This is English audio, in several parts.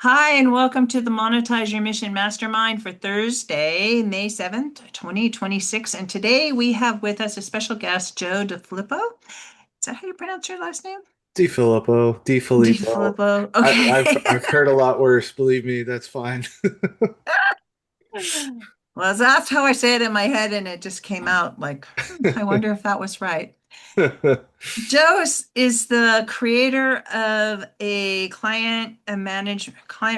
Hi, and welcome to the Monetize Your Mission Mastermind for Thursday, May 7th, 2026. And today we have with us a special guest, Joe DeFilippo. Is that how you pronounce your last name? DiFilippo, DiFilippo. DeFilippo. I've Okay. heard a lot worse. Believe me, that's fine. Well, that's how I say it in my head, and it just came out like, I wonder if that was right. Joe is the creator of a client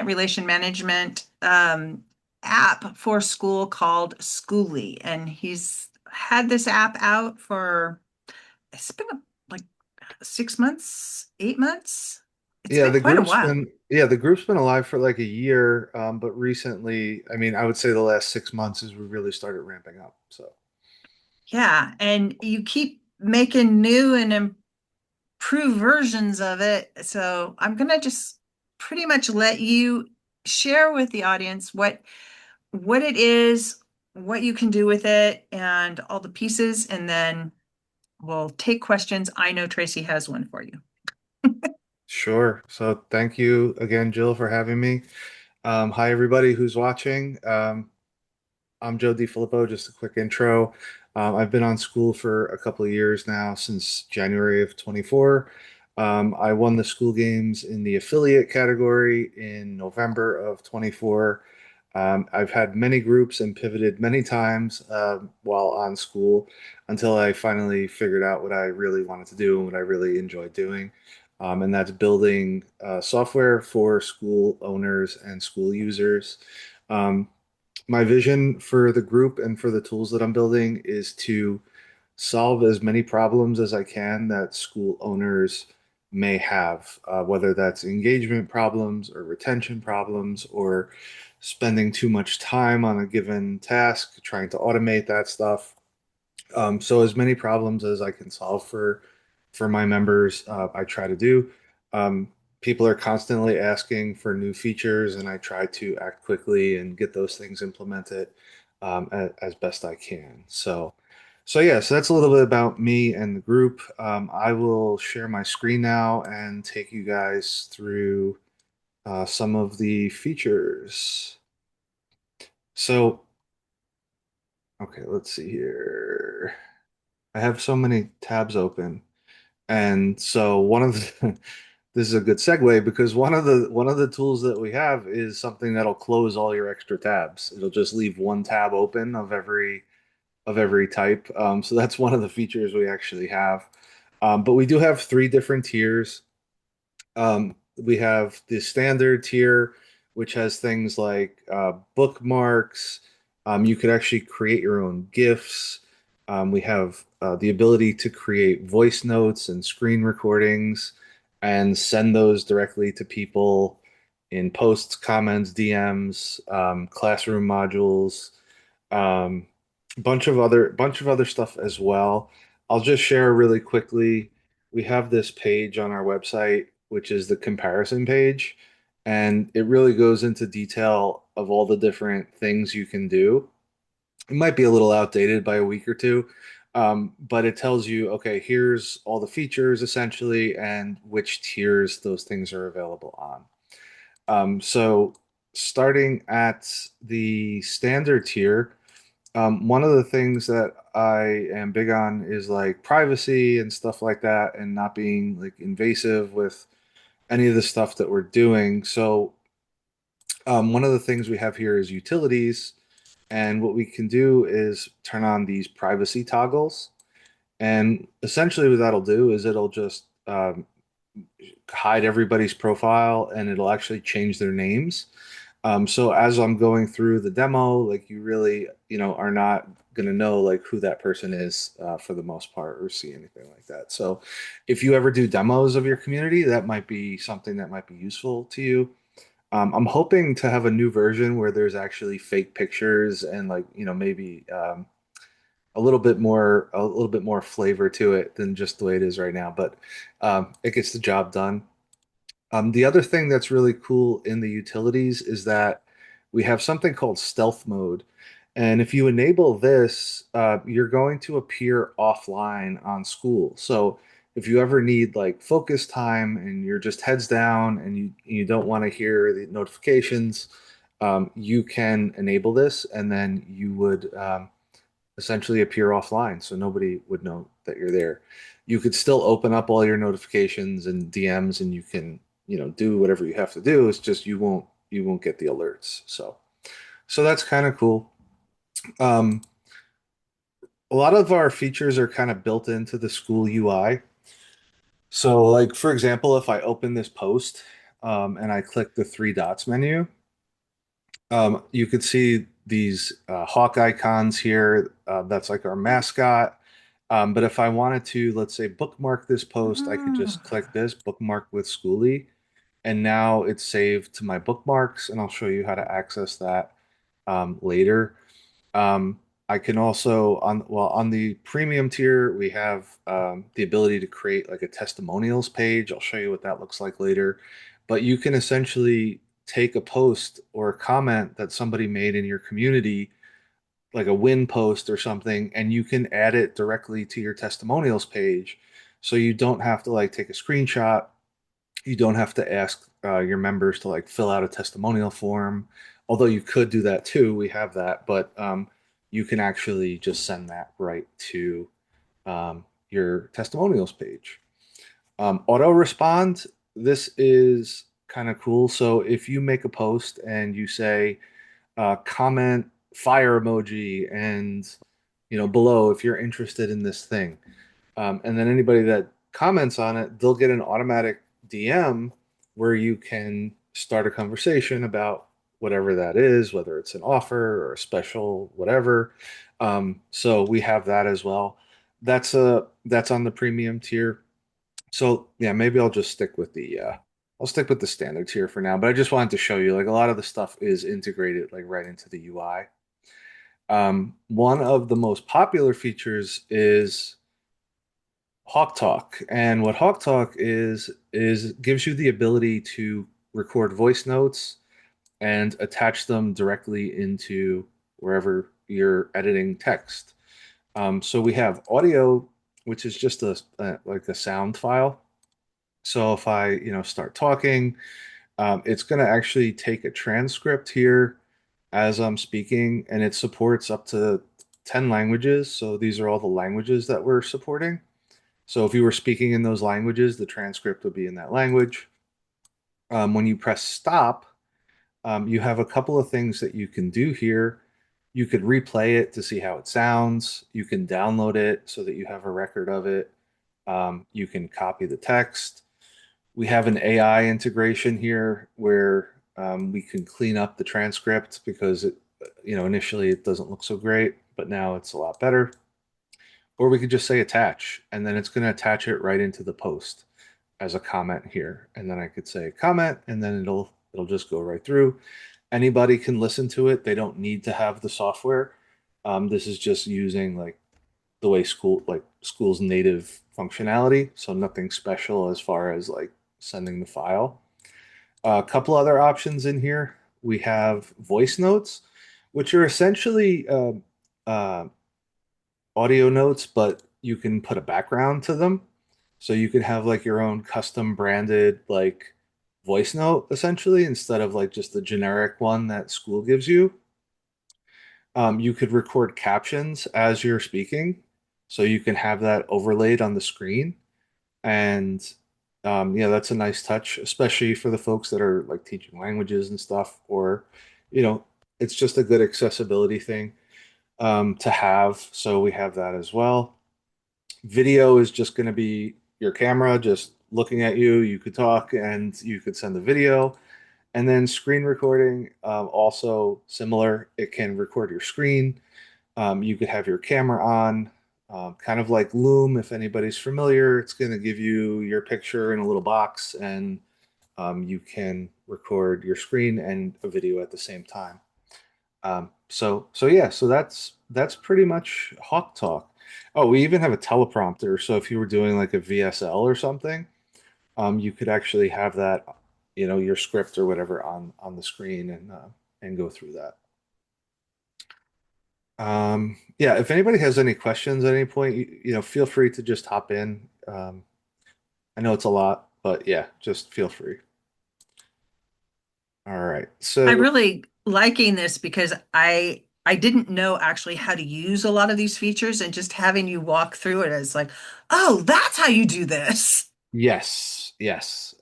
relation management app for school called Skooly, and he's had this app out for it's been like 6 months, 8 months. It's Yeah, been quite a while. the group's been alive for like a year, but recently, I mean, I would say the last 6 months is we really started ramping up. So Yeah, and you keep making new and improved versions of it. So I'm gonna just pretty much let you share with the audience what it is, what you can do with it, and all the pieces, and then we'll take questions. I know Tracy has one for you. sure. So thank you again, Jill, for having me. Hi, everybody who's watching. I'm Joe DeFilippo, just a quick intro. I've been on Skool for a couple of years now, since January of 24. I won the Skool Games in the affiliate category in November of 24. I've had many groups and pivoted many times while on Skool until I finally figured out what I really wanted to do and what I really enjoyed doing. And that's building software for school owners and school users. Um, my vision for the group and for the tools that I'm building is to solve as many problems as I can that school owners may have, whether that's engagement problems or retention problems or spending too much time on a given task, trying to automate that stuff. So as many problems as I can solve for my members, I try to do. People are constantly asking for new features, and I try to act quickly and get those things implemented as best I can. So yeah, so that's a little bit about me and the group. I will share my screen now and take you guys through some of the features. So, okay, let's see here. I have so many tabs open. And so one of the this is a good segue because one of the tools that we have is something that'll close all your extra tabs. It'll just leave one tab open of every type. So that's one of the features we actually have. But we do have three different tiers. We have the standard tier, which has things like bookmarks. You could actually create your own GIFs. We have the ability to create voice notes and screen recordings and send those directly to people in posts, comments, DMs, classroom modules, um, bunch of other stuff as well. I'll just share really quickly. We have this page on our website, which is the comparison page, and it really goes into detail of all the different things you can do. It might be a little outdated by a week or two, but it tells you, okay, here's all the features essentially, and which tiers those things are available on. So starting at the standard tier, one of the things that I am big on is like privacy and stuff like that, and not being like invasive with any of the stuff that we're doing. So, one of the things we have here is utilities, and what we can do is turn on these privacy toggles. And essentially, what that'll do is it'll just hide everybody's profile and it'll actually change their names. So as I'm going through the demo, like you really, are not going to know like who that person is for the most part or see anything like that. So if you ever do demos of your community, that might be something that might be useful to you. I'm hoping to have a new version where there's actually fake pictures and like, maybe a little bit more flavor to it than just the way it is right now. But it gets the job done. The other thing that's really cool in the utilities is that we have something called stealth mode. And if you enable this, you're going to appear offline on Skool. So if you ever need like focus time and you're just heads down and you don't want to hear the notifications, you can enable this, and then you would essentially appear offline, so nobody would know that you're there. You could still open up all your notifications and DMs, and you can, do whatever you have to do. It's just you won't get the alerts. So that's kind of cool. Um, a lot of our features are kind of built into the Skool UI. So, like for example, if I open this post and I click the three dots menu, you could see these hawk icons here. That's like our mascot. But if I wanted to, let's say, bookmark this post, I could just click Ah. this bookmark with Skooly, and now it's saved to my bookmarks, and I'll show you how to access that later. Um, I can also on the premium tier, we have the ability to create like a testimonials page. I'll show you what that looks like later. But you can essentially take a post or a comment that somebody made in your community, like a win post or something, and you can add it directly to your testimonials page. So you don't have to like take a screenshot. You don't have to ask your members to like fill out a testimonial form, although you could do that too. We have that, but you can actually just send that right to your testimonials page. Auto respond, this is kind of cool. So if you make a post and you say comment fire emoji and below if you're interested in this thing, and then anybody that comments on it, they'll get an automatic DM where you can start a conversation about whatever that is, whether it's an offer or a special, whatever. So we have that as well. That's on the premium tier. So yeah, maybe I'll stick with the standard tier for now. But I just wanted to show you like a lot of the stuff is integrated like right into the UI. One of the most popular features is HawkTalk. And what HawkTalk is gives you the ability to record voice notes and attach them directly into wherever you're editing text. So we have audio, which is just like a sound file. So if I, start talking, it's going to actually take a transcript here as I'm speaking, and it supports up to 10 languages. So these are all the languages that we're supporting. So if you were speaking in those languages, the transcript would be in that language. When you press stop, you have a couple of things that you can do here. You could replay it to see how it sounds. You can download it so that you have a record of it. You can copy the text. We have an AI integration here where we can clean up the transcript because initially it doesn't look so great, but now it's a lot better. Or we could just say attach, and then it's going to attach it right into the post as a comment here. And then I could say comment, and then it'll just go right through. Anybody can listen to it. They don't need to have the software. This is just using like the way Skool's native functionality, so nothing special as far as like sending the file. A couple other options in here. We have voice notes, which are essentially uh, audio notes, but you can put a background to them. So you can have like your own custom branded like voice note essentially instead of like just the generic one that Skool gives you. You could record captions as you're speaking. So you can have that overlaid on the screen. And yeah, that's a nice touch, especially for the folks that are like teaching languages and stuff, or, you know, it's just a good accessibility thing to have. So we have that as well. Video is just going to be your camera just looking at you. You could talk and you could send the video. And then screen recording, also similar. It can record your screen. You could have your camera on, kind of like Loom, if anybody's familiar. It's going to give you your picture in a little box, and you can record your screen and a video at the same time. So yeah, so that's pretty much Hawk Talk. Oh, we even have a teleprompter. So if you were doing like a VSL or something, you could actually have that, your script or whatever on the screen and go through that. Yeah, if anybody has any questions at any point, feel free to just hop in. I know it's a lot, but yeah, just feel free. All right. I'm So really liking this because I didn't know actually how to use a lot of these features, and just having you walk through it is like, oh, that's how you do this. yes, yes.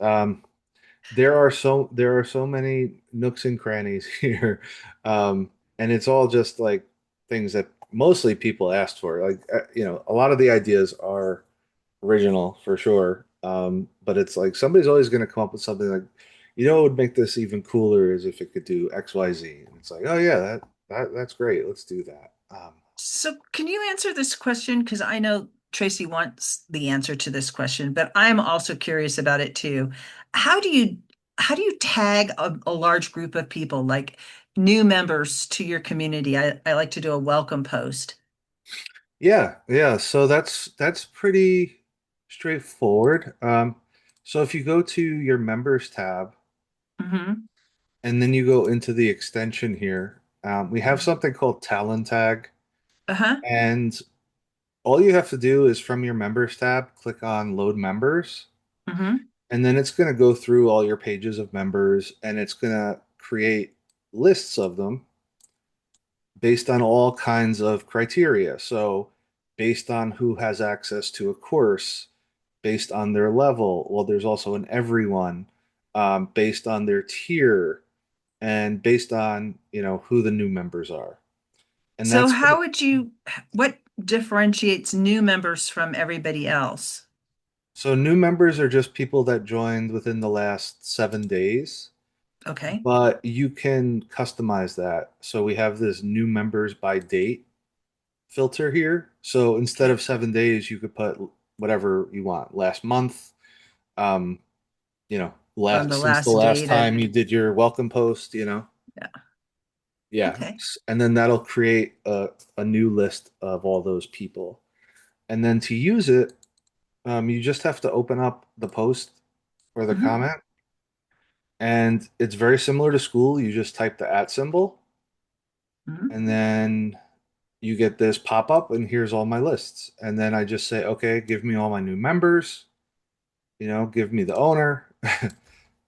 There are so many nooks and crannies here, and it's all just like things that mostly people asked for. Like a lot of the ideas are original for sure, but it's like somebody's always going to come up with something like, what would make this even cooler is if it could do X, Y, Z. And it's like, oh yeah, that's great. Let's do that. So can you answer this question? Because I know Tracy wants the answer to this question, but I'm also curious about it too. How do you how do you tag a large group of people, like new members to your community? I like to do a welcome post. Yeah, yeah. So that's pretty straightforward. So if you go to your members tab Hmm. and then you go into the extension here, we have something called Talent Tag, Uh-huh. and all you have to do is from your members tab, click on Load Members, Hmm. and then it's going to go through all your pages of members, and it's going to create lists of them based on all kinds of criteria. So, based on who has access to a course, based on their level. Well, there's also an everyone, based on their tier, and based on who the new members are. And So that's how would you, what differentiates new members from everybody else? so new members are just people that joined within the last 7 days. Okay. But you can customize that. So we have this new members by date filter here. So instead Okay. of 7 days, you could put whatever you want. Last month, um, From last the since the last last date of, time you did your welcome post, yeah. yeah. Okay. And then that'll create a new list of all those people. And then to use it, you just have to open up the post or the Hmm. comment. And it's very similar to Skool. You just type the at symbol, Hmm. and then you get this pop up, and here's all my lists. And then I just say, okay, give me all my new members, give me the owner,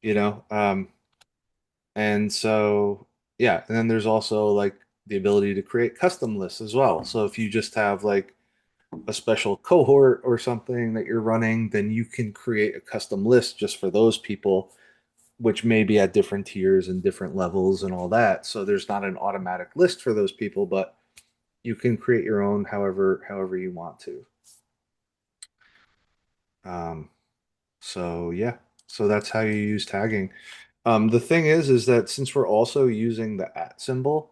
you know. And so, yeah. And then there's also like the ability to create custom lists as well. So if you just have like a special cohort or something that you're running, then you can create a custom list just for those people, which may be at different tiers and different levels and all that. So there's not an automatic list for those people, but you can create your own however you want to. Um, so yeah, so that's how you use tagging. The thing is that since we're also using the at symbol,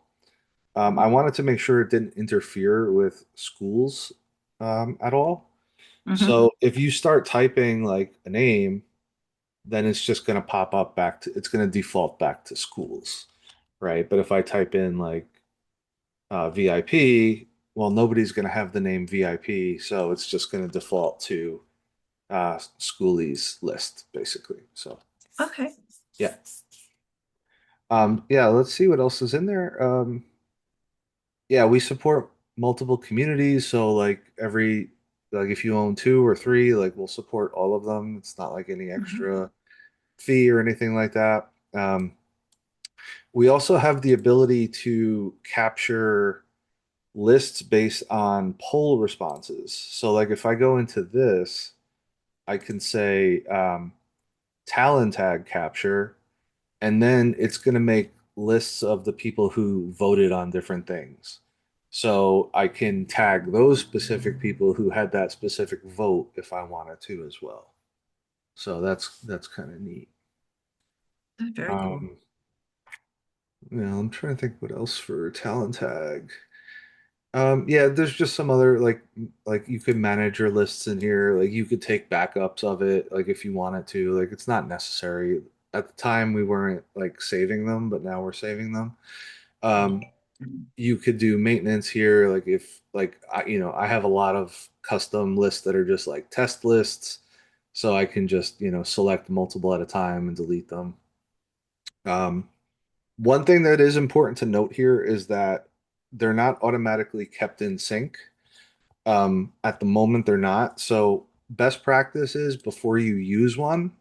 I wanted to make sure it didn't interfere with schools at all. Hmm. So if you start typing like a name, then it's just going to pop up it's going to default back to schools, right? But if I type in like VIP, well, nobody's going to have the name VIP, so it's just going to default to Skooly's list, basically. So, Okay. yeah. Yeah, let's see what else is in there. Yeah, we support multiple communities, so like if you own two or three, like we'll support all of them. It's not like any Hmm. extra fee or anything like that. We also have the ability to capture lists based on poll responses. So, like if I go into this, I can say talent tag capture, and then it's going to make lists of the people who voted on different things. So I can tag those specific people who had that specific vote if I wanted to as well. So that's kind of neat. Very cool. Um, I'm trying to think what else for talent tag. Yeah, there's just some other like you could manage your lists in here. Like you could take backups of it, like if you wanted to. Like it's not necessary. At the time we weren't like saving them, but now we're saving them. Um, you could do maintenance here, like if like I have a lot of custom lists that are just like test lists, so I can just select multiple at a time and delete them. Um, One thing that is important to note here is that they're not automatically kept in sync. At the moment, they're not. So best practice is before you use one,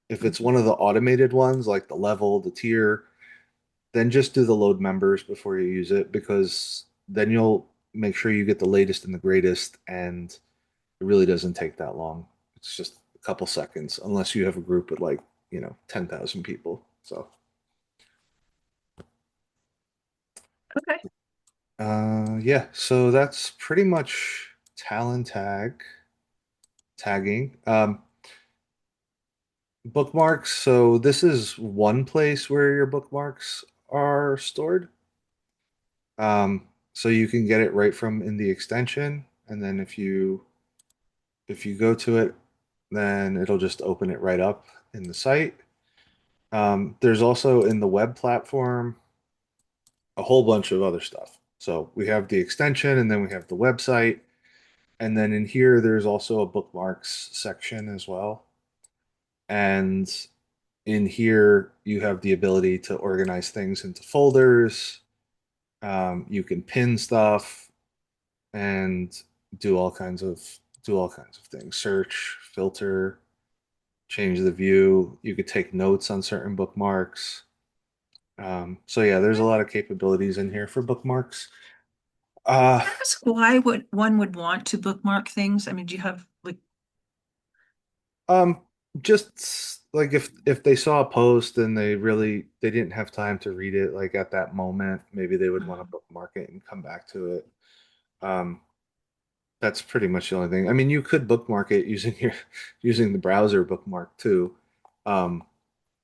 if it's Mhm. one of the automated ones like the level, the tier, then just do the load members before you use it because then you'll make sure you get the latest and the greatest, and it really doesn't take that long. It's just a couple seconds, unless you have a group with like, 10,000 people. So, Okay. yeah, so that's pretty much tagging. Bookmarks. So this is one place where your bookmarks are stored. So you can get it right from in the extension, and then if you go to it, then it'll just open it right up in the site. There's also in the web platform a whole bunch of other stuff. So we have the extension, and then we have the website, and then in here there's also a bookmarks section as well. And in here you have the ability to organize things into folders. You can pin stuff and do all kinds of things. Search, filter, change the view. You could take notes on certain bookmarks. So yeah, there's a lot of capabilities in here for bookmarks. Uh, Can I ask why would one would want to bookmark things? I mean, do you have like, um, just like if they saw a post and they didn't have time to read it like at that moment, maybe they would want to Mhm. bookmark it and come back to it. Um, that's pretty much the only thing. I mean, you could bookmark it using your using the browser bookmark too. Um,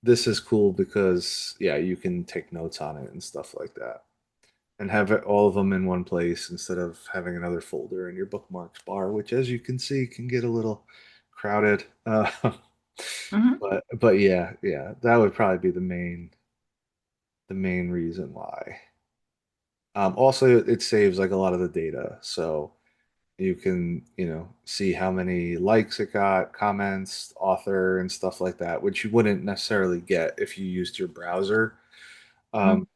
this is cool because yeah, you can take notes on it and stuff like that, and have all of them in one place instead of having another folder in your bookmarks bar, which, as you can see, can get a little crowded. Mhm. But yeah, yeah, that would probably be the main reason why. Also, it saves like a lot of the data, so you can, see how many likes it got, comments, author, and stuff like that, which you wouldn't necessarily get if you used your browser. Mhm. Um,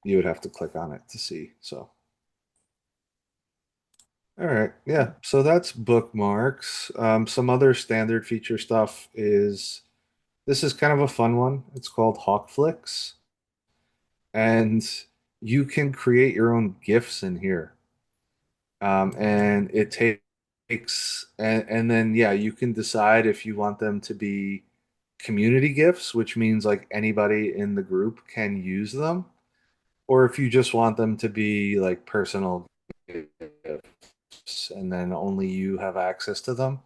you would have to click on it to see. So, all right, yeah. So that's bookmarks. Some other standard feature stuff is this is kind of a fun one. It's called HawkFlix, and you can create your own GIFs in here. And it takes and then yeah, you can decide if you want them to be community GIFs, which means like anybody in the group can use them, or if you just want them to be like personal GIFs and then only you have access to them.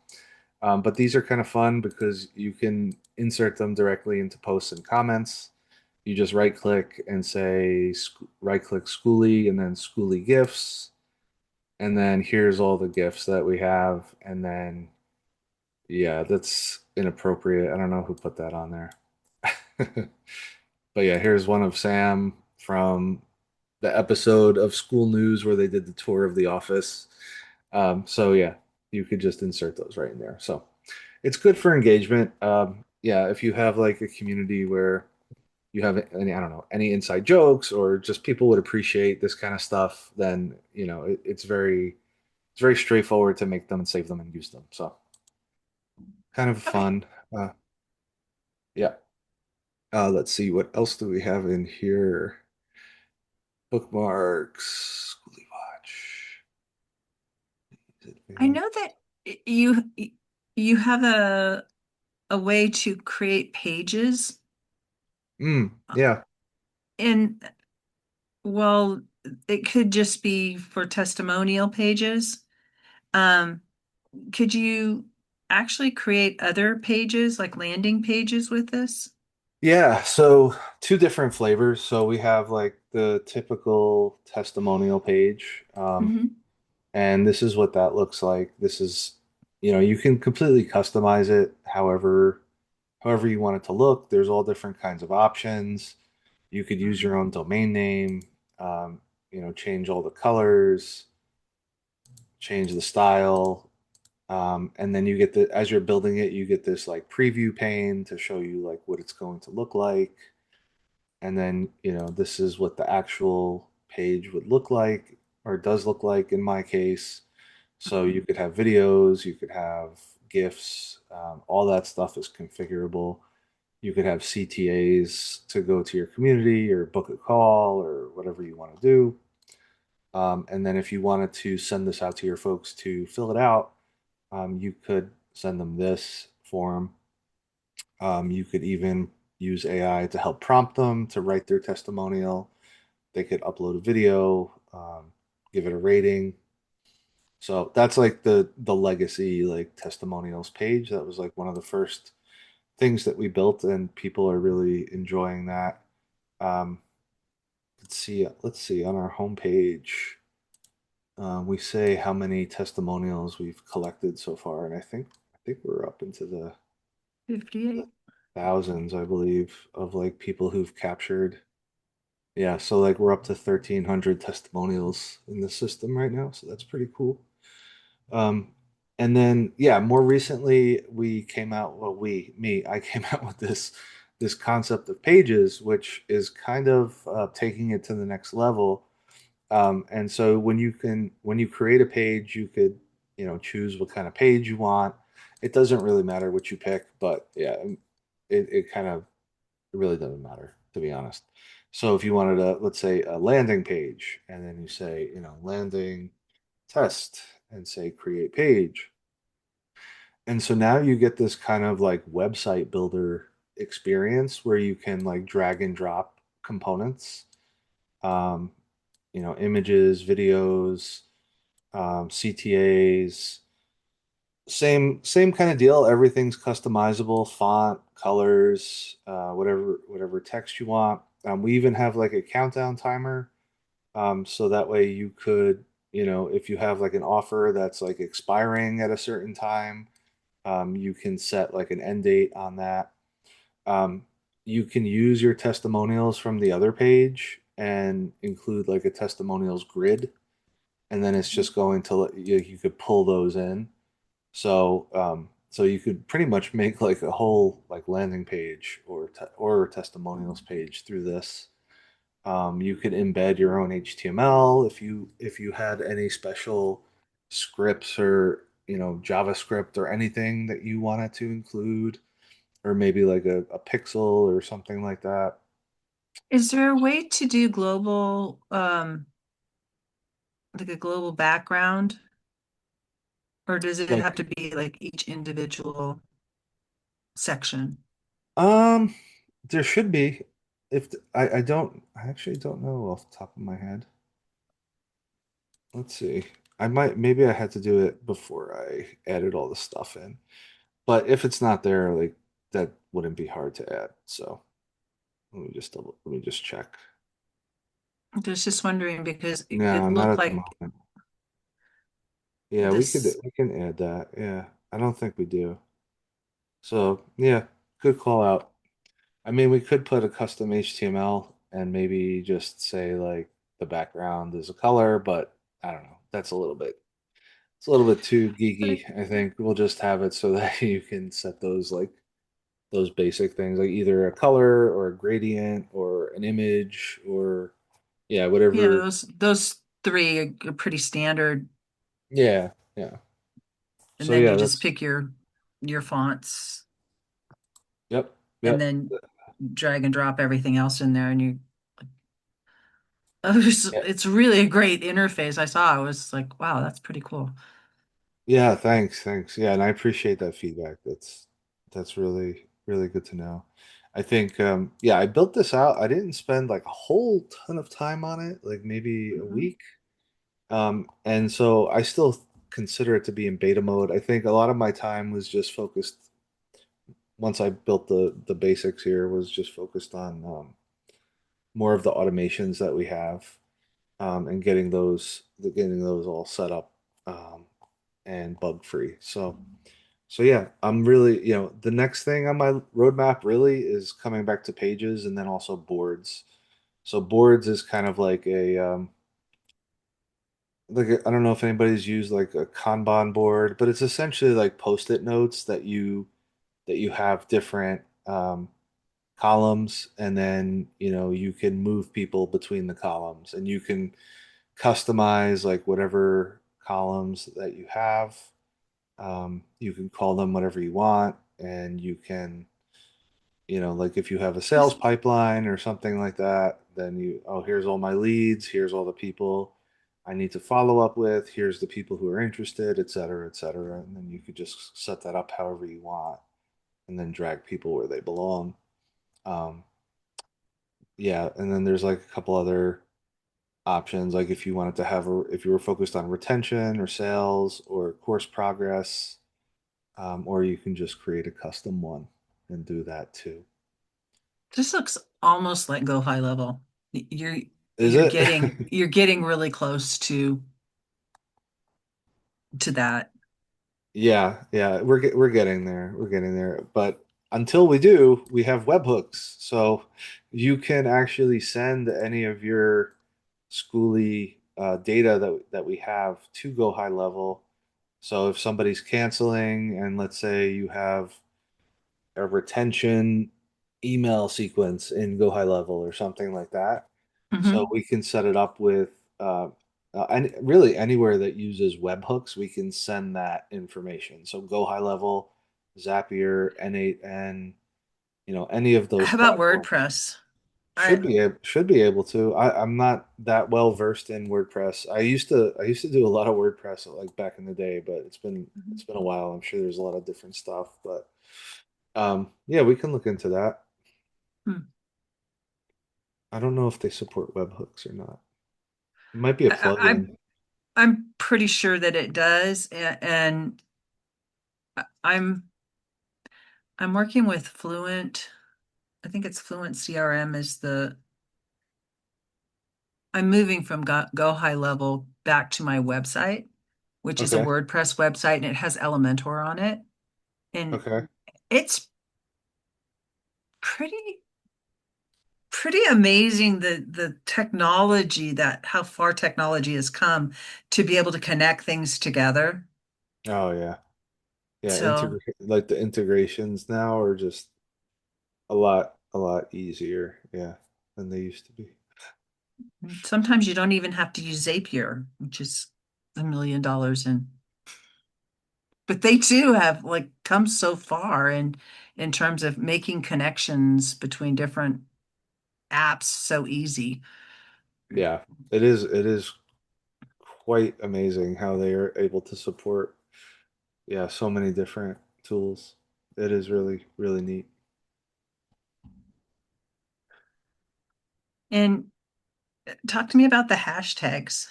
But these are kind of fun because you can insert them directly into posts and comments. You just right click and say right click Skooly and then Skooly GIFs, and then here's all the gifts that we have, and then yeah, that's inappropriate. I don't know who put that on there. But yeah, here's one of Sam from the episode of School News where they did the tour of the office. So yeah, you could just insert those right in there. So it's good for engagement. Yeah, if you have like a community where you have any, I don't know, any inside jokes or just people would appreciate this kind of stuff, then it's very straightforward to make them and save them and use them. So kind of Okay. fun. Uh, yeah. Let's see, what else do we have in here? Bookmarks, Schooly Watch, I know Advanced. that you have a way to create pages, Yeah. and well, it could just be for testimonial pages. Um, could you actually create other pages, like landing pages with this? Yeah. So two different flavors. So we have like the typical testimonial page. Hmm. And this is what that looks like. This is, you can completely customize it however you want it to look. There's all different kinds of options. You could use your own domain name, change all the colors, change the style. And then you get as you're building it, you get this like preview pane to show you like what it's going to look like. And then, this is what the actual page would look like or does look like in my case. So you could have videos, you could have GIFs, all that stuff is configurable. You could have CTAs to go to your community or book a call or whatever you want to do. And then if you wanted to send this out to your folks to fill it out, you could send them this form. You could even use AI to help prompt them to write their testimonial. They could upload a video, give it a rating. So that's like the legacy like testimonials page. That was like one of the first things that we built, and people are really enjoying that. Um, let's see on our homepage. We say how many testimonials we've collected so far, and I think we're up into the 58. thousands, I believe, of like people who've captured. Yeah, so like we're up to 1,300 testimonials in the system right now, so that's pretty cool. Um, and then yeah, more recently we came out, well, I came out with this concept of pages, which is kind of taking it to the next level. And so when you create a page, you could, choose what kind of page you want. It doesn't really matter what you pick, but yeah, it kind of it really doesn't matter, to be honest. So if you wanted let's say a landing page, and then you say, landing test, and say create page. And so now you get this kind of like website builder experience where you can like drag and drop components, um, images, videos, CTAs, same kind of deal. Everything's customizable, font, colors, whatever text you want. We even have like a countdown timer, so that way you could, if you have like an offer that's like expiring at a certain time, you can set like an end date on that. Um, you can use your testimonials from the other page and include like a testimonials grid, and then it's just going to let you could pull those in. So you could pretty much make like a whole like landing page or testimonials page through this. You could embed your own HTML if you had any special scripts or JavaScript or anything that you wanted to include, or maybe like a pixel or something like that. Is there a way to do like a global background, or does it have Like, to be like each individual section? um, there should be. I actually don't know off the top of my head. Let's see. Maybe I had to do it before I added all the stuff in. But if it's not there, like that wouldn't be hard to add. So let me just check. I was just wondering because No, it not looked at the like moment. Yeah, this. we can add that. Yeah. I don't think we do. So yeah, good call out. I mean, we could put a custom HTML and maybe just say like the background is a color, but I don't know. That's it's a little bit too geeky. I think we'll just have it so that you can set those basic things, like either a color or a gradient or an image or yeah, Yeah, whatever. those three are pretty standard, Yeah, yeah. and So then yeah, you just that's pick your fonts, yep, and yep. then drag and drop everything else in there, and you. Yeah, It's really a great interface. I saw. I was like, wow, that's pretty cool. yeah, thanks. Yeah, and I appreciate that feedback. That's really good to know. I think yeah, I built this out. I didn't spend like a whole ton of time on it, like maybe a Mhm. week. And so I still consider it to be in beta mode. I think a lot of my time was just focused once I built the basics here was just focused on more of the automations that we have, and getting those all set up, and bug free. So yeah, I'm really, the next thing on my roadmap really is coming back to pages and then also boards. So boards is kind of like I don't know if anybody's used like a Kanban board, but it's essentially like post-it notes that you have different columns, and then you can move people between the columns, and you can customize like whatever columns that you have. You can call them whatever you want, and you can, like if you have a sales Just pipeline or something like that, then oh, here's all my leads, here's all the people I need to follow up with, here's the people who are interested, et cetera, et cetera. And then you could just set that up however you want and then drag people where they belong. Um, yeah, and then there's like a couple other options, like if you wanted to if you were focused on retention or sales or course progress, or you can just create a custom one and do that too. this looks almost like Go High Level. You're Is it? you're getting really close to that. Yeah, yeah, we're getting there. We're getting there. But until we do, we have webhooks. So you can actually send any of your Skooly data that we have to GoHighLevel. So if somebody's canceling, and let's say you have a retention email sequence in GoHighLevel or something like that, so Hmm. we can set it up with and really anywhere that uses webhooks, we can send that information. So GoHighLevel, Zapier, N8N, any of those How about platforms WordPress? I should be able to. I'm not that well versed in WordPress. I used to do a lot of WordPress like back in the day, but it's been a while. I'm sure there's a lot of different stuff, but yeah, we can look into that. hmm. I don't know if they support webhooks or not. It might be a I, I- plugin. I'm pretty sure that it does, and I'm working with Fluent. I think it's Fluent CRM is the. I'm moving from Go High Level back to my website, which is a Okay. WordPress website, and it has Elementor on it, and Okay. it's pretty pretty amazing the technology that how far technology has come to be able to connect things together. Oh yeah. Yeah, So like the integrations now are just a lot easier, yeah, than they used to be. sometimes you don't even have to use Zapier, which is $1 million in, but they too have like come so far in terms of making connections between different apps so easy. Yeah, it is quite amazing how they are able to support, yeah, so many different tools. It is really, really neat. And talk to me about the hashtags.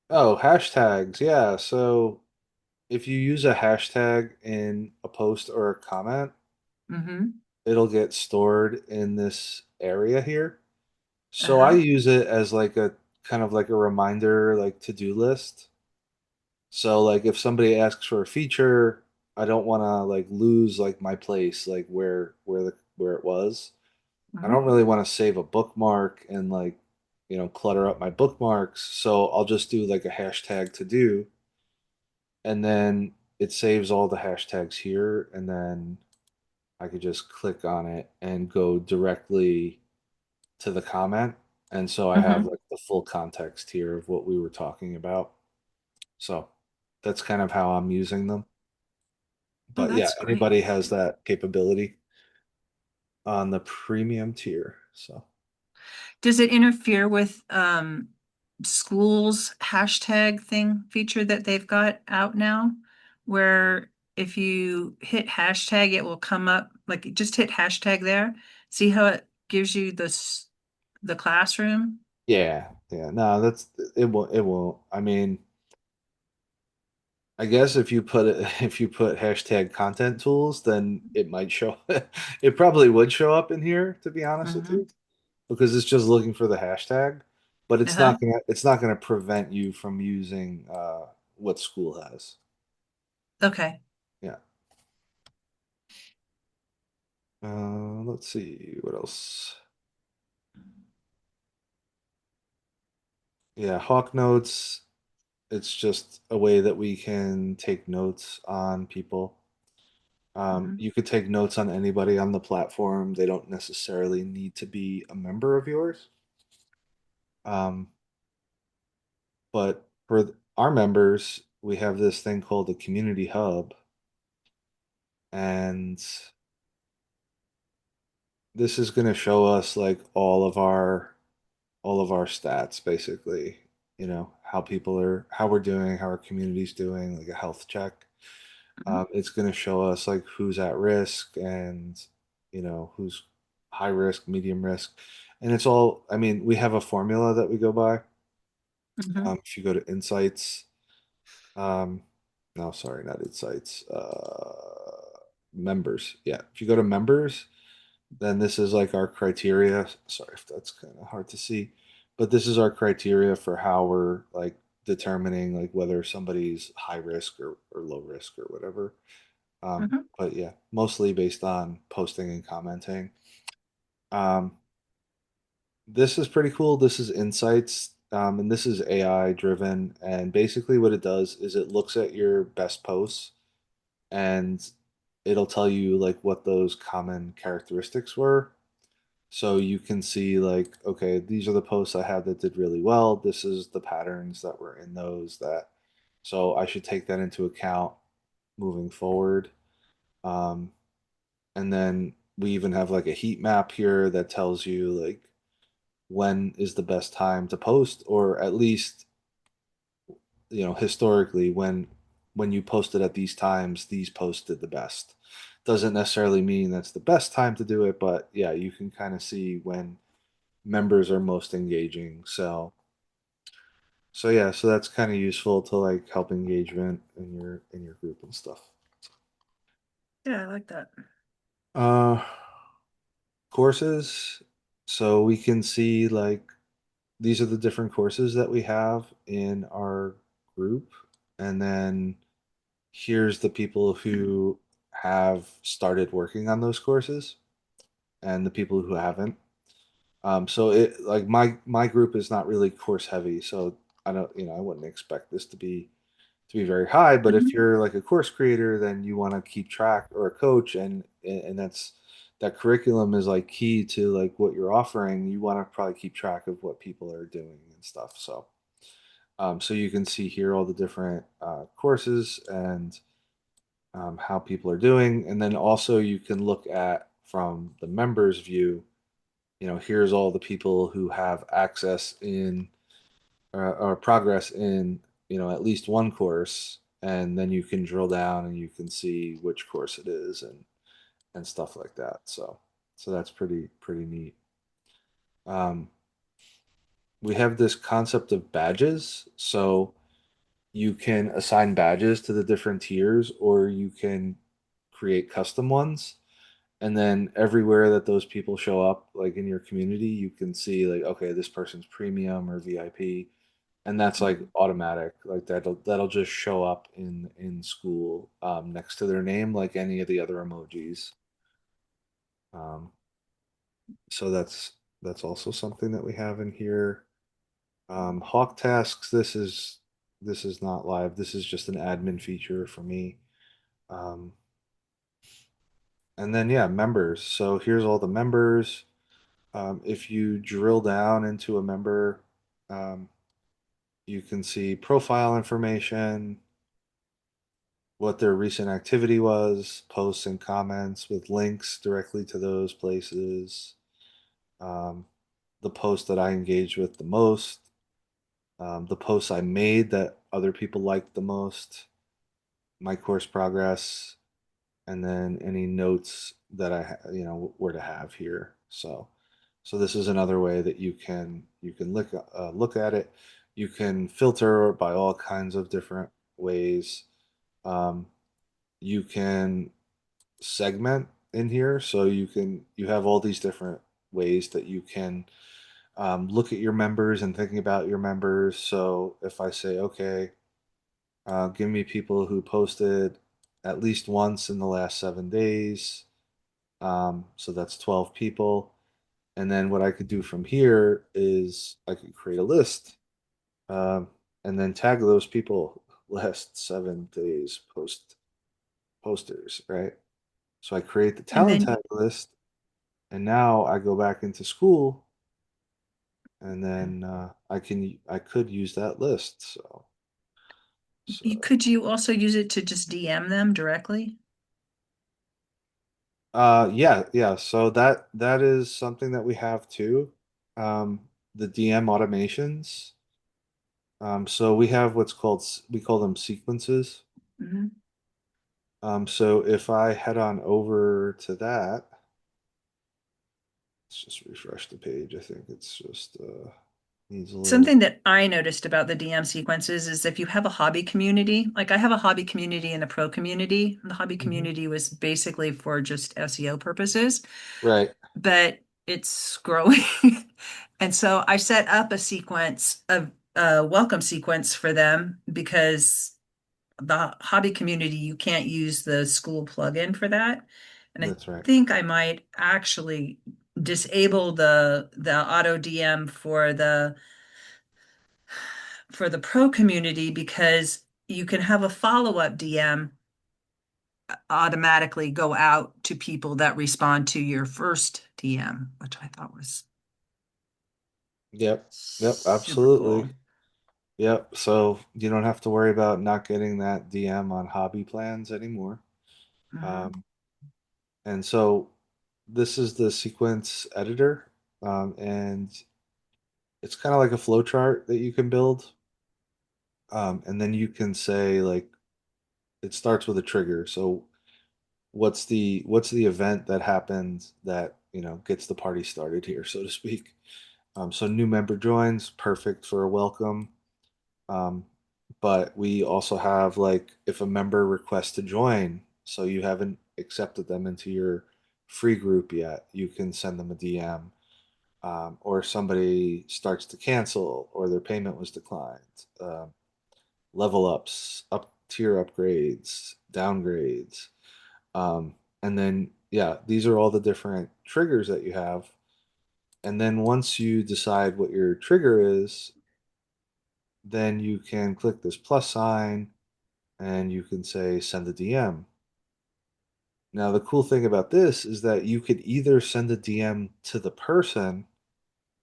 Oh, hashtags. Yeah. So if you use a hashtag in a post or a comment, Mm-hmm. it'll get stored in this area here. So I Uh-huh. use it as like a kind of like a reminder, like to-do list. So like if somebody asks for a feature, I don't want to like lose like my place, like where it was. I Mm-hmm. don't really want to save a bookmark and like, clutter up my bookmarks. So I'll just do like a hashtag to do, and then it saves all the hashtags here, and then I could just click on it and go directly to the comment. And so I have Mm-hmm. like the full context here of what we were talking about. So that's kind of how I'm using them. Oh, But yeah, that's great. anybody has that capability on the premium tier. So Does it interfere with Skool's hashtag thing feature that they've got out now? Where if you hit hashtag, it will come up like just hit hashtag there. See how it gives you the classroom? yeah, yeah, no, it won't. I mean, I guess if you put it, if you put hashtag content tools, then it might show, it probably would show up in here, to be honest with Mm-hmm. you, because it's just looking for the hashtag, but Uh-huh. it's not gonna prevent you from using what Skool has. Okay. Yeah. Let's see what else. Yeah, Hawk Notes. It's just a way that we can take notes on people. Mm-hmm. You could take notes on anybody on the platform. They don't necessarily need to be a member of yours. Um, but for our members, we have this thing called the community hub, and this is going to show us like all of our stats basically, how people are, how we're doing, how our community's doing, like a health check. Mhm. It's going to show us like who's at risk and who's high risk, medium risk, and it's all. I mean, we have a formula that we go by. Mhm. If you go to Insights, um, no, sorry, not Insights, members. Yeah, if you go to members, then this is like our criteria. Sorry if that's kind of hard to see, but this is our criteria for how we're like determining like whether somebody's high risk or low risk or whatever. Mhm. But yeah, mostly based on posting and commenting. Um, this is pretty cool. This is Insights, and this is AI driven. And basically, what it does is it looks at your best posts and it'll tell you like what those common characteristics were. So you can see like, okay, these are the posts I had that did really well. This is the patterns that were in those that, so I should take that into account moving forward. Um, and then we even have like a heat map here that tells you like when is the best time to post, or at least, historically when you posted at these times, these posts did the best. Doesn't necessarily mean that's the best time to do it, but yeah, you can kind of see when members are most engaging. So yeah, so that's kind of useful to like help engagement in your group and stuff. Yeah, I like that. Uh, Courses. So we can see like these are the different courses that we have in our group, and then here's the people who have started working on those courses and the people who haven't. So it like my group is not really course heavy, so I don't, I wouldn't expect this to be very high. But if Mhm. you're like a course creator, then you want to keep track, or a coach, and that curriculum is like key to like what you're offering. You want to probably keep track of what people are doing and stuff. So you can see here all the different courses and how people are doing, and then also you can look at from the members view. Here's all the people who have access in or progress in, at least one course, and then you can drill down and you can see which course it is and stuff like that. So that's pretty neat. Um, we have this concept of badges, so you can assign badges to the different tiers, or you can create custom ones. And then everywhere that those people show up, like in your community, you can see like, okay, this person's premium or VIP, and that's like automatic. Like that'll just show up in Skool, next to their name, like any of the other emojis. Um, so that's also something that we have in here. Hawk tasks. This is not live. This is just an admin feature for me. Um, and then yeah, members. So here's all the members. If you drill down into a member, um, you can see profile information, what their recent activity was, posts and comments with links directly to those places, um, the post that I engaged with the most, the posts I made that other people liked the most, my course progress, and then any notes that were to have here. So this is another way that you can look at it. You can filter by all kinds of different ways. Um, you can segment in here, so you have all these different ways that you can look at your members and thinking about your members. So if I say, okay, give me people who posted at least once in the last 7 days. So that's 12 people. And then what I could do from here is I could create a list, um, and then tag those people last 7 days posters, right? So I create the And talent then, tag list, and now I go back into Skool, and then I could use that list. So, Could you also use it to just DM them directly? yeah, yeah. So that is something that we have too. The DM automations. So we have what's called we call them sequences. Mhm. So if I head on over to that, let's just refresh the page. I think it's just needs a little. Something that I noticed about the DM sequences is if you have a hobby community, like I have a hobby community and a pro community, and the hobby Mhm. community was basically for just SEO purposes, Right. but it's growing. And so I set up a sequence of a welcome sequence for them because the hobby community, you can't use the Skool plugin for that. And I That's right. think I might actually disable the auto DM for the pro community because you can have a follow-up DM automatically go out to people that respond to your first DM, which I thought was Yep. Yep. super cool. Absolutely. Yep. So you don't have to worry about not getting that DM on hobby plans anymore. Mhm. Um, and so this is the sequence editor, and it's kind of like a flow chart that you can build. And then you can say like it starts with a trigger. So what's the event that happens that gets the party started here, so to speak. So new member joins, perfect for a welcome. Um, but we also have like if a member requests to join, so you haven't accepted them into your free group yet, you can send them a DM. Or somebody starts to cancel or their payment was declined. Level ups, up tier upgrades, downgrades. And then, yeah, these are all the different triggers that you have. And then once you decide what your trigger is, then you can click this plus sign and you can say send a DM. Now, the cool thing about this is that you could either send a DM to the person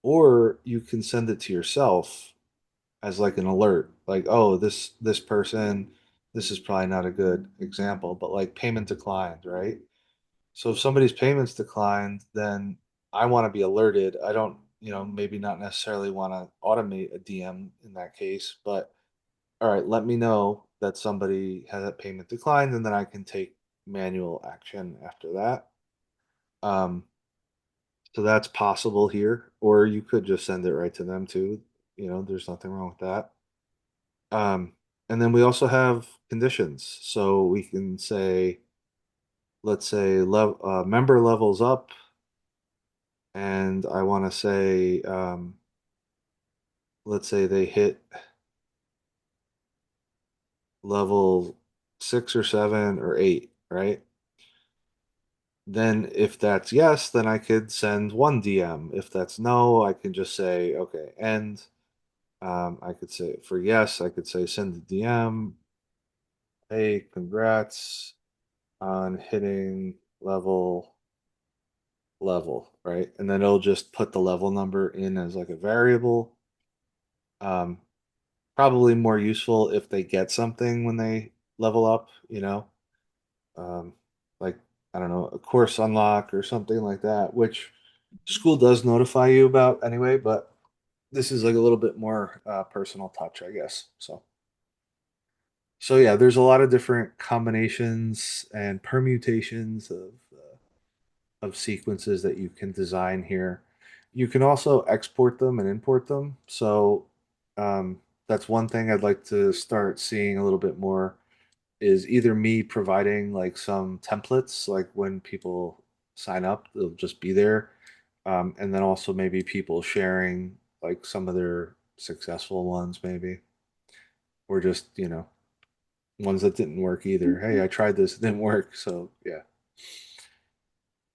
or you can send it to yourself as like an alert. Like, oh, this person, this is probably not a good example, but like payment declined, right? So if somebody's payments declined, then I want to be alerted. I don't, maybe not necessarily want to automate a DM in that case, but all right, let me know that somebody has a payment declined, and then I can take manual action after that. Um, so that's possible here, or you could just send it right to them too. There's nothing wrong with that. Um, and then we also have conditions. So we can say, let's say, member levels up, and I want to say, let's say they hit level 6 or 7 or 8, right? Then if that's yes, then I could send one DM. If that's no, I can just say, okay, end. I could say for yes, I could say send the DM. Hey, congrats on hitting level, right? And then it'll just put the level number in as like a variable. Um, Probably more useful if they get something when they level up, um, like I don't know, a course unlock or something like that, which Skool does notify you about anyway, but this is like a little bit more personal touch, I guess. So yeah, there's a lot of different combinations and permutations of sequences that you can design here. You can also export them and import them. So that's one thing I'd like to start seeing a little bit more is either me providing like some templates, like when people sign up, they'll just be there. And then also maybe people sharing like some of their successful ones, maybe, or just, ones that didn't work either. Hey, I tried this, it didn't work. So yeah.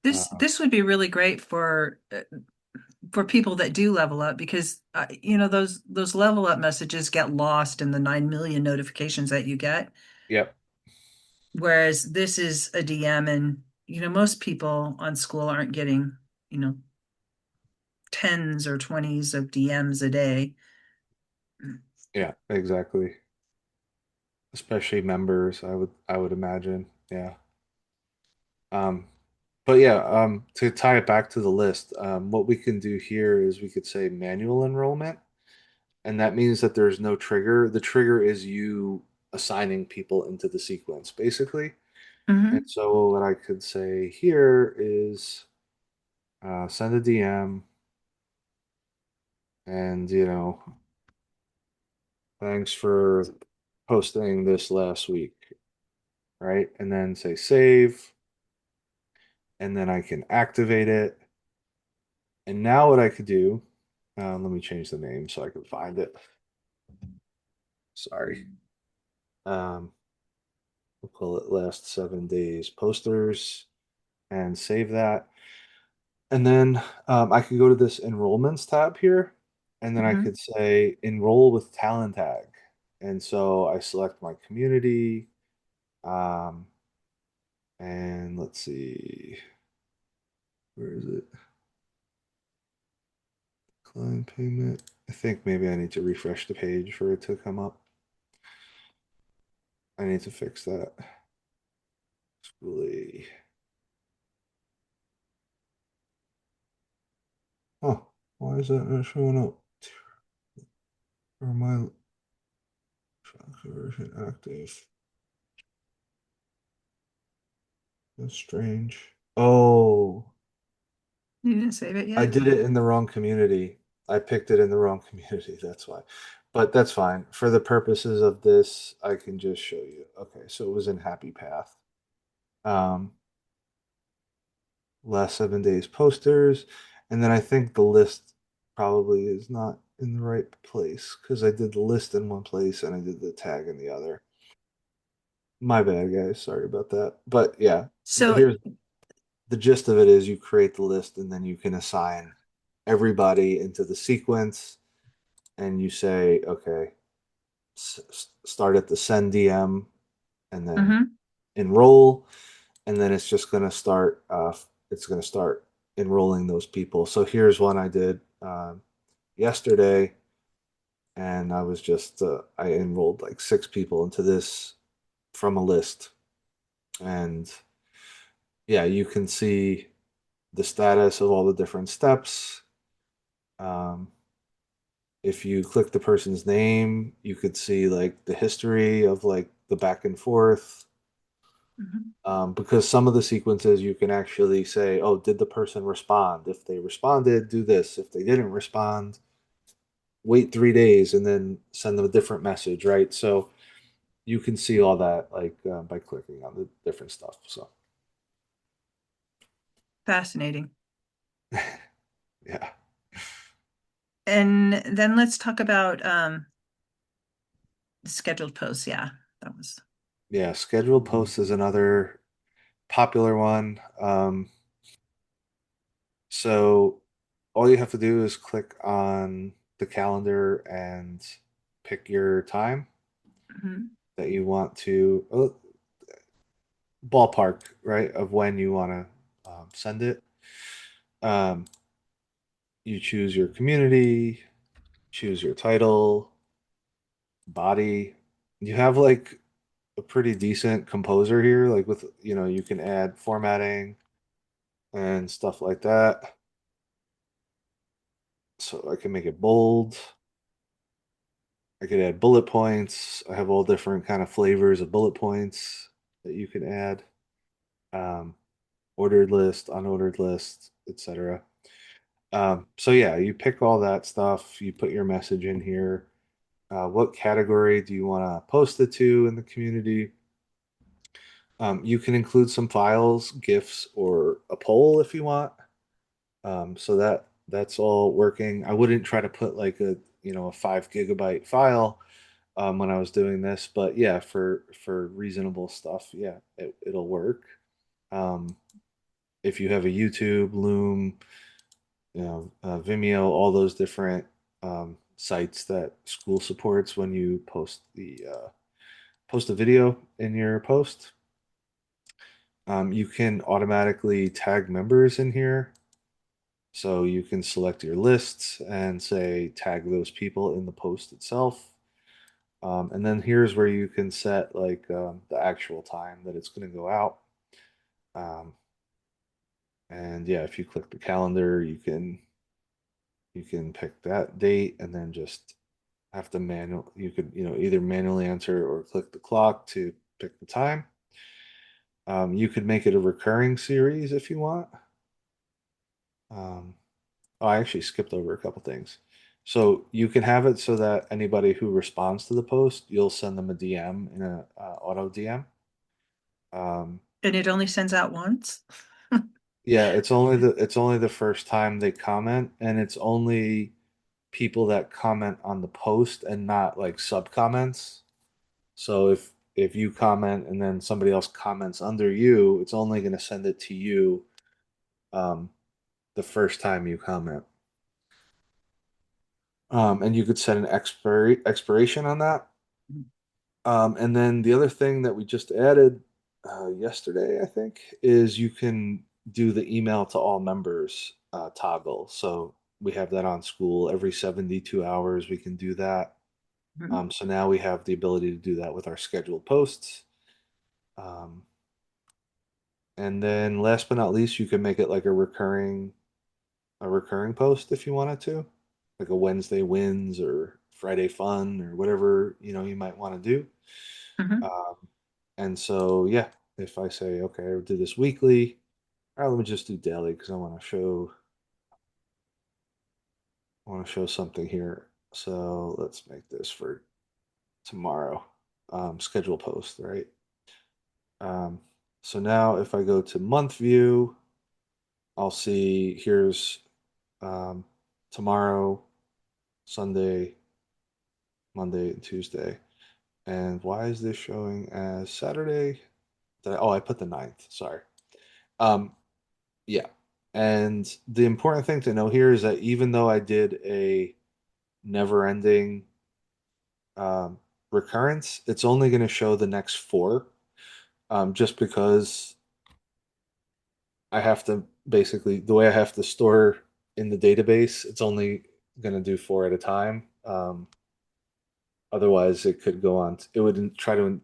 Uh, This would be really great for people that do level up because those level up messages get lost in the 9 million notifications that you get. yep. Whereas this is a DM and most people on Skool aren't getting, you know, tens or 20s of DMs a day. Yeah, exactly. especially members, I would imagine. Yeah. Um, but yeah, to tie it back to the list, what we can do here is we could say manual enrollment, and that means that there's no trigger. The trigger is you assigning people into the sequence, basically. And Hmm. so what I could say here is send a DM and, thanks for posting this last week, right? And then say save, and then I can activate it. And now what I could do, let me change the name so I can find it. Sorry. Um, we'll call it last 7 days posters and save that. And then I could go to this enrollments tab here, and then I Hmm. could say enroll with talent tag. And so I select my community, um, and let's see, where is it? Client payment. I think maybe I need to refresh the page for it to come up. I need to fix that. Skooly. Oh, why is that not showing up? Or my version active? That's strange. Oh, You didn't save it I yet? did it in the wrong community. I picked it in the wrong community. That's why. But that's fine. For the purposes of this, I can just show you. Okay, so it was in Happy Path. Um, last 7 days posters. And then I think the list probably is not in the right place because I did the list in one place and I did the tag in the other. My bad, guys. Sorry about that. But yeah, So, here's the gist of it is you create the list and then you can assign everybody into the sequence and you say, okay, start at the send DM and then hmm. enroll, and then it's just going to start. It's going to start enrolling those people. So here's one I did yesterday, and I was just I enrolled like 6 people into this from a list, and yeah, you can see the status of all the different steps. Um, if you click the person's name, you could see like the history of like the back and forth. Hmm. Because some of the sequences you can actually say, oh, did the person respond? If they responded, do this. If they didn't respond, wait 3 days and then send them a different message, right? So you can see all that like by clicking on the different stuff. So Fascinating. yeah, And then let's talk about scheduled posts. Yeah, that was. yeah. Scheduled posts is another popular one. So all you have to do is click on the calendar and pick your time Mhm. that you want to. Ballpark, right, of when you want to send it. Um, you choose your community, choose your title, body. You have like a pretty decent composer here, like with, you can add formatting and stuff like that. So I can make it bold. I could add bullet points. I have all different kind of flavors of bullet points that you can add. Um, ordered list, unordered list, etc. So yeah, you pick all that stuff, you put your message in here. What category do you want to post it to in the community? You can include some files, GIFs, or a poll if you want. So that's all working. I wouldn't try to put like a 5 GB file when I was doing this, but yeah, for reasonable stuff, yeah, it'll work. Um, if you have a YouTube, Loom, Vimeo, all those different sites that Skool supports when you post a video in your post. You can automatically tag members in here. So you can select your lists and say tag those people in the post itself. And then here's where you can set like the actual time that it's going to go out. Um, and yeah, if you click the calendar, you can pick that date and then just have to you could, either manually enter or click the clock to pick the time. You could make it a recurring series if you want. Um, oh, I actually skipped over a couple things. So you can have it so that anybody who responds to the post, you'll send them a DM in a auto DM. Um, And it only sends out once? yeah, it's only the first time they comment, and it's only people that comment on the post and not like sub comments. So if you comment and then somebody else comments under you, it's only going to send it to you um, the first time you comment. And you could set an expiration on that. And then the other thing that we just added yesterday, I think, is you can do the email to all members toggle. So we have that on Skool every 72 hours. We can do that. Mhm. So now we have the ability to do that with our scheduled posts. Um, and then last but not least, you can make it like a recurring post if you wanted to, like a Wednesday wins or Friday fun or whatever, you might want to do. Mhm. Um, and so, yeah, if I say, okay, I'll do this weekly, all right, let me just do daily because I want to show something here. So let's make this for tomorrow. Schedule post, right? Um, so now if I go to month view, I'll see here's um, tomorrow, Sunday, Monday, and Tuesday. And why is this showing as Saturday? I put the 9th. Sorry. Um, yeah. And the important thing to know here is that even though I did a never-ending um, recurrence, it's only going to show the next four, just because I have to basically, the way I have to store in the database, it's only going to do four at a time. Otherwise, it could go on. It would try to,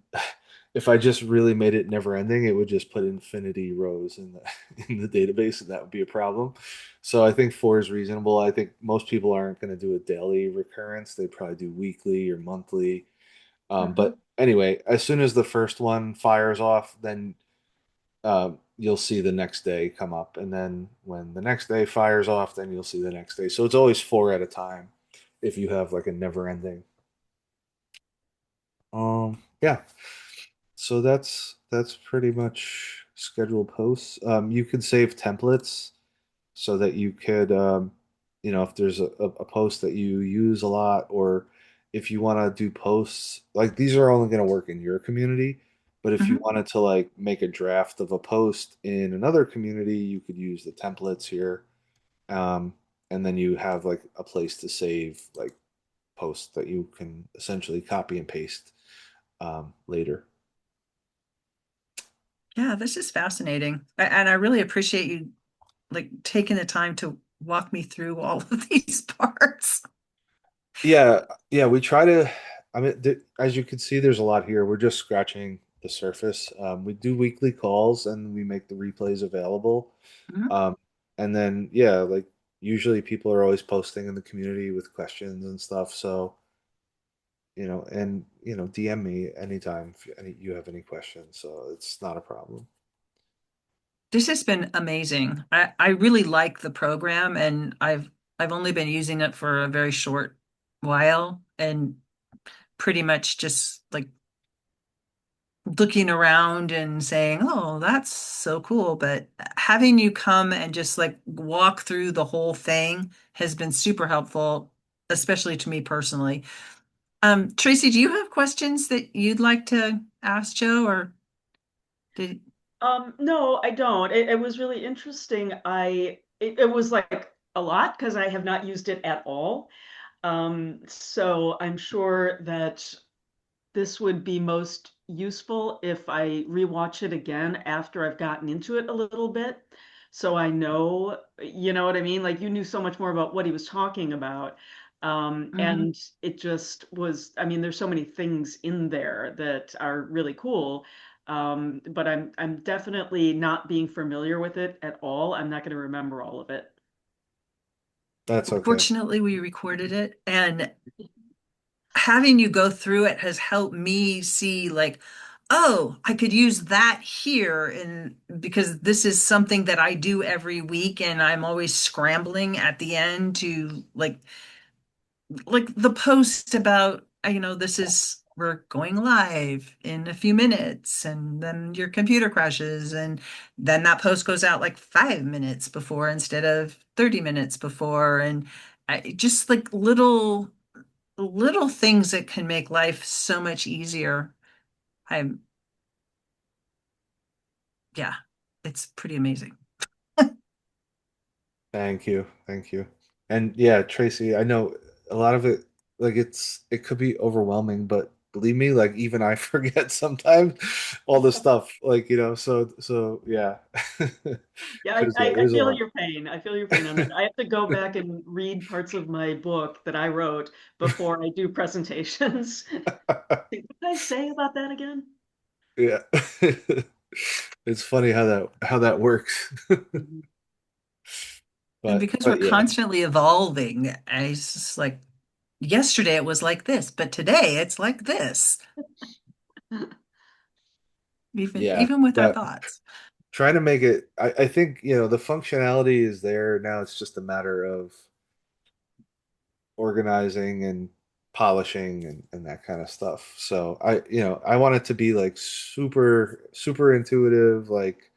if I just really made it never ending, it would just put infinity rows in the in the database, and that would be a problem. So I think four is reasonable. I think most people aren't going to do a daily recurrence. They probably do weekly or monthly. But Mhm. anyway, as soon as the first one fires off, then you'll see the next day come up, and then when the next day fires off, then you'll see the next day. So it's always four at a time if you have like a never ending. Yeah. So that's pretty much scheduled posts. You could save templates so that you could, if there's a post that you use a lot, or if you want to do posts, like these are only going to work in your community, but if you Mhm. wanted to like make a draft of a post in another community, you could use the templates here. Um, and then you have like a place to save like posts that you can essentially copy and paste later. Yeah, this is fascinating. And I really appreciate you like taking the time to walk me through all of these parts. Yeah, yeah, we try to. I mean, as you can see, there's a lot here. We're just scratching the surface. We do weekly calls and we make the replays available. Mhm. Um, and then, yeah, like usually people are always posting in the community with questions and stuff. So, DM me anytime if you have any questions. So it's not a problem. This has been amazing. I really like the program and I've only been using it for a very short while and pretty much just like looking around and saying, "Oh, that's so cool." But having you come and just like walk through the whole thing has been super helpful, especially to me personally. Tracy, do you have questions that you'd like to ask Joe or did No, I don't. It was really interesting. It was like a lot because I have not used it at all. So I'm sure that this would be most useful if I rewatch it again after I've gotten into it a little bit. So I know, you know what I mean? Like you knew so much more about what he was talking about. Mhm. And it just was, I mean, there's so many things in there that are really cool. But I'm definitely not being familiar with it at all. I'm not going to remember all of it. That's okay. Fortunately, we recorded it, and having you go through it has helped me see like, oh, I could use that here, and because this is something that I do every week and I'm always scrambling at the end to like the post about, this is we're going live in a few minutes, and then your computer crashes, and then that post goes out like 5 minutes before instead of 30 minutes before. And just like little things that can make life so much easier. I'm, yeah, it's pretty amazing. Thank you. Thank you. And yeah, Tracy, I know a lot of it, like it could be overwhelming, but believe me, like even I forget sometimes all the stuff, like, so yeah. Yeah, Because yeah, I there's a feel lot. your pain. I feel your pain on that. I have to go back and read parts of my book that I wrote before I do presentations. What did I say about that again? Yeah. It's funny how that works. Mhm. And But because we're but yeah. constantly evolving, I just like yesterday it was like this, but today it's like this, even Yeah. even with our Yeah. thoughts. Trying to make it, I think, the functionality is there now. It's just a matter of organizing and polishing and that kind of stuff. So I want it to be like super, super intuitive, like,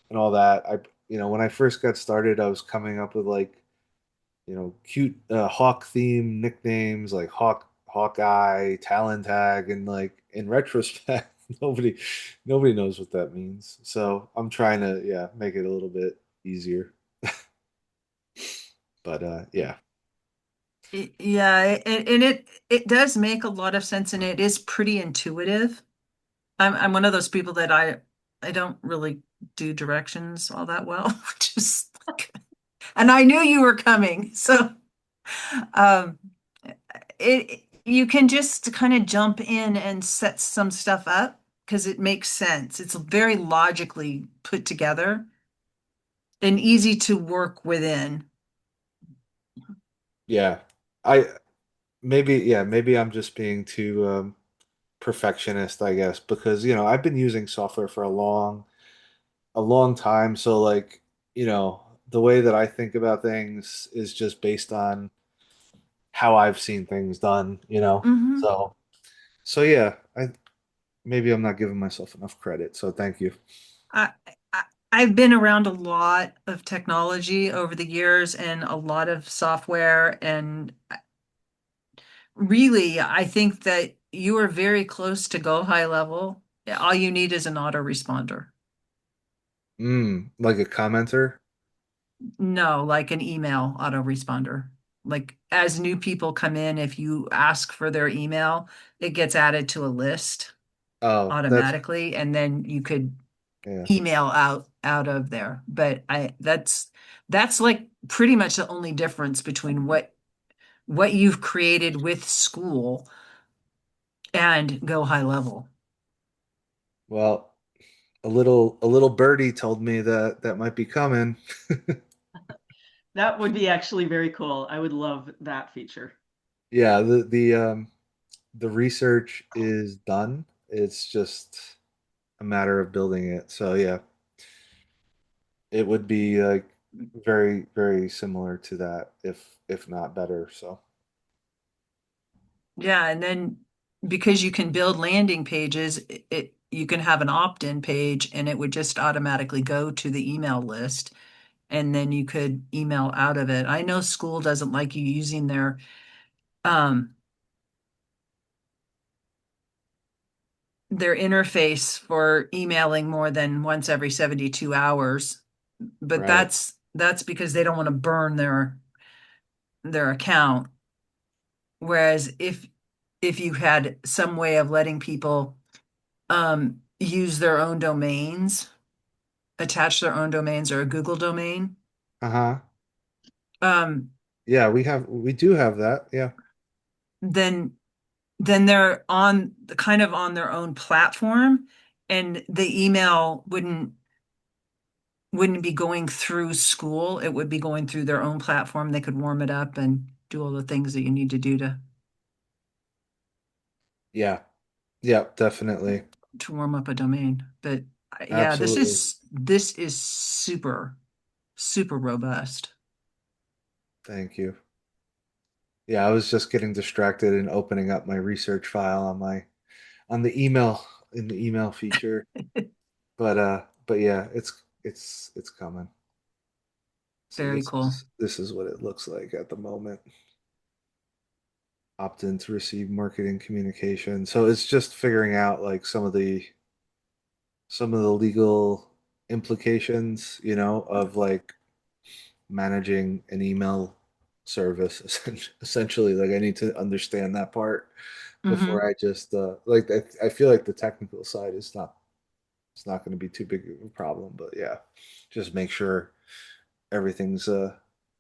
and all that. When I first got started, I was coming up with like, cute Hawk theme nicknames like Hawkeye, Talentag, and like in retrospect, nobody knows what that means. So I'm trying to, yeah, make it a little bit easier. But yeah. Yeah, and it does make a lot of sense, and it is pretty intuitive. I'm one of those people that I don't really do directions all that well. Just and I knew you were coming, so um, it you can just kind of jump in and set some stuff up because it makes sense. It's very logically put together and easy to work within. Yeah. I maybe I'm just being too perfectionist, I guess, because I've been using software for a long time. So like, the way that I think about things is just based on how I've seen things done. Hmm. So yeah, maybe I'm not giving myself enough credit. So thank you. I, I I've been around a lot of technology over the years and a lot of software, and really, I think that you are very close to go high level. All you need is an autoresponder. Like a commenter? No, like an email autoresponder. Like as new people come in, if you ask for their email, it gets added to a list Oh, automatically, and then you could yeah. email out of there. But I that's like pretty much the only difference between what you've created with Skool and go high level. Well, a little birdie told me that that might be coming. That would be actually very cool. I would love that feature. Yeah, the research is done. It's just a matter of building it. So yeah, it would be like very, very similar to that, if not better. So Yeah, and then because you can build landing pages, you can have an opt-in page and it would just automatically go to the email list, and then you could email out of it. I know Skool doesn't like you using um their interface for emailing more than once every 72 hours, but right. that's because they don't want to burn their account. Whereas if you had some way of letting people use their own domains, attach their own domains or a Google domain. Uh-huh. Um, Yeah, we do have that. Yeah. then they're on kind of on their own platform, and the email wouldn't be going through Skool. It would be going through their own platform. They could warm it up and do all the things that you need to do Yeah. Yeah, definitely. to warm up a domain. But yeah, Absolutely. this is super robust. Thank you. Yeah, I was just getting distracted and opening up my research file on my on the email in the email feature. But yeah, it's coming. So Very cool. this is what it looks like at the moment. Opt in to receive marketing communication. So it's just figuring out like some of the legal implications, of like managing an email service essentially. Like I need to understand that part Hmm. before I just like I feel like the technical side is not it's not going to be too big of a problem, but yeah, just make sure everything's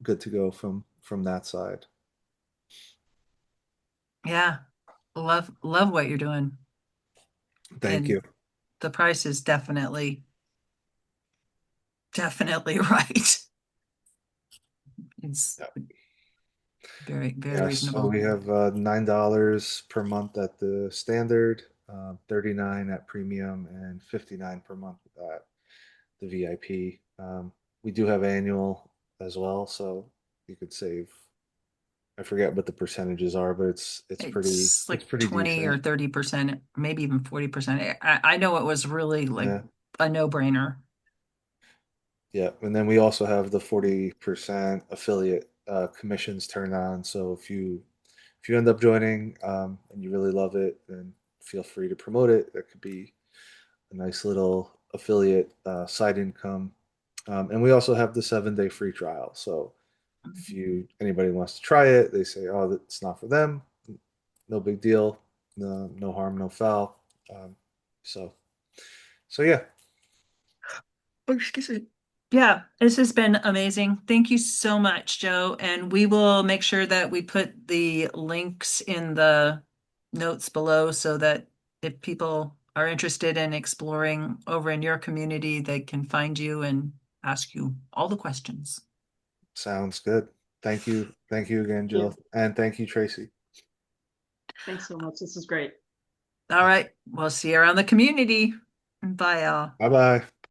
good to go from that side. Yeah, love what you're doing, Thank and you. the price is definitely right. It's Yeah. very Yes, so reasonable. we have $9 per month at the standard, 39 at premium, and 59 per month at the VIP. We do have annual as well, so you could save. I forget what the percentages are, but It's it's like pretty 20 or decent. 30%, maybe even 40%. I know it was really like Yeah, a no-brainer. yeah. And then we also have the 40% affiliate commissions turned on. So if you end up joining and you really love it, then feel free to promote it. That could be a nice little affiliate side income. And we also have the 7-day free trial. So if anybody wants to try it, they say, oh, it's not for them. No big deal. No harm, no foul. Um, so so yeah, Oh, excuse me. Yeah, this has been amazing. Thank you so much, Joe. And we will make sure that we put the links in the notes below so that if people are interested in exploring over in your community, they can find you and ask you all the questions. sounds good. Thank you. Thank you again, Yeah. Jill. And thank you, Tracy. Thanks so much. This is great. All right, we'll see you around the community. Bye, y'all. Bye bye.